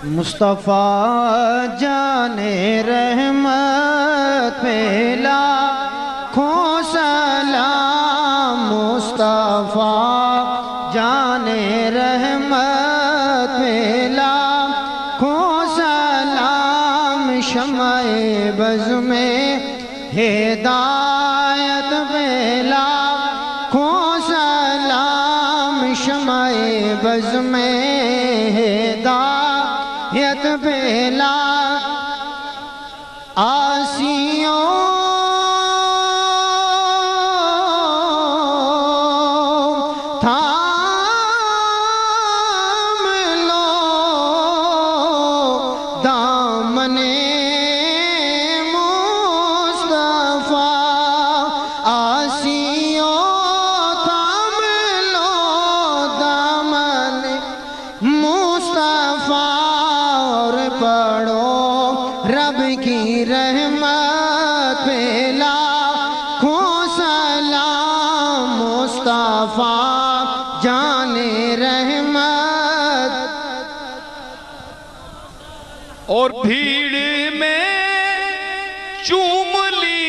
मुस्तफ़ा जाने रहमत पे लाखों सलाम। मुस्तफ़ा जाने रहमत पे लाखों सलाम। शमाए बज़ में हिदायत पे लाखों सलाम। शमाए बज़ में हिदायत बेला आसियों थाम लो दामने मुस्तफ़ा। आसियों थाम लो दामने मुस्तफ़ा। और पढ़ो रब की रहमत पे लाखों सलाम। मुस्तफ़ा जाने रहमत। और भीड़ में चूम ली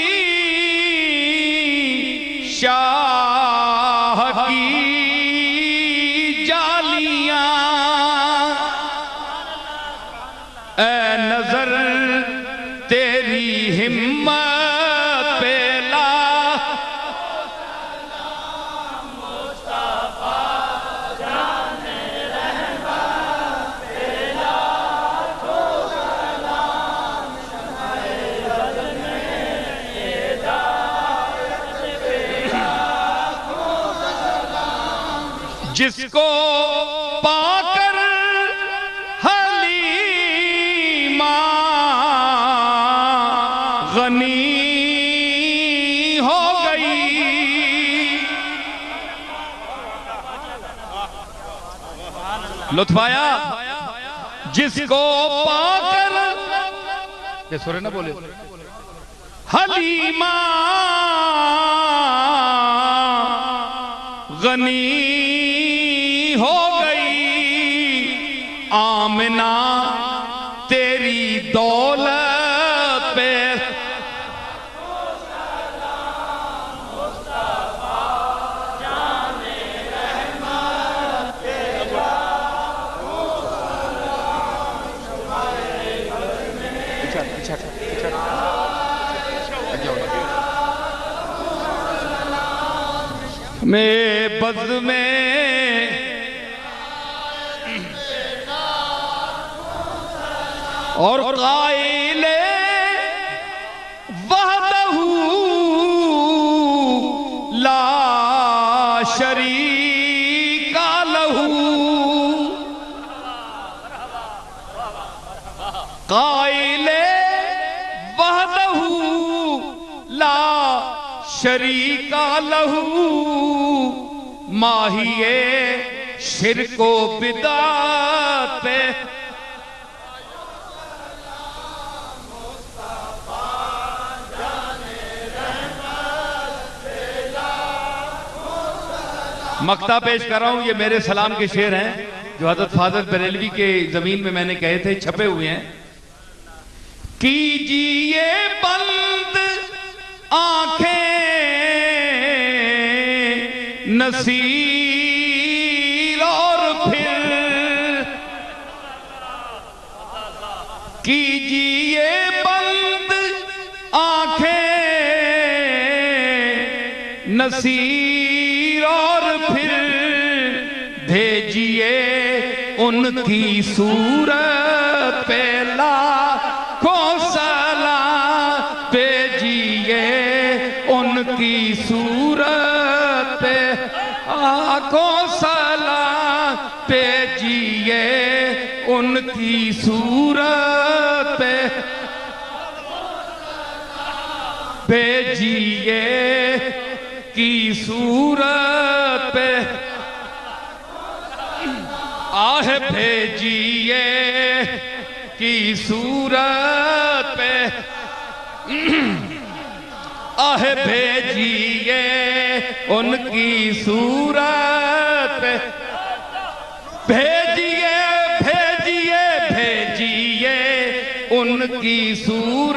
शाह की जालियां। ए नजर तेरी हिम्मत पे ला जिसको पाकर हलीमा गनी हो गई। लुत्फ आया? जिसको पाकर ये सुरे ना बोले हलीमा गनी हो गई। आमिना तेरी दौलत पे मैं बज़ में और क़ाइले वहदहू ला शरीका लहू। क़ाइले वहदहू ला शरीका लहू। माहिए शिरको बिदात पे मक्ता पेश कर रहा हूं। ये मेरे सलाम के शेर हैं जो हज़रत फाज़ल बरेलवी के जमीन में मैंने कहे थे, छपे हुए हैं। कीजिए बंद आंखें नसीर और फिर कीजिए बंद आंखें नसीर और फिर भेजिए उनकी सूरत पे लाखों सलाम। भेजिए उनकी सूरत पे लाखों सलाम। भेजिए उनकी सूरत पे भेजिए की सूरत पे आह भेजिए की सूरत पे आह भेजिए उनकी सूरत पे भेजिए भेजिए भेजिए उनकी सूरत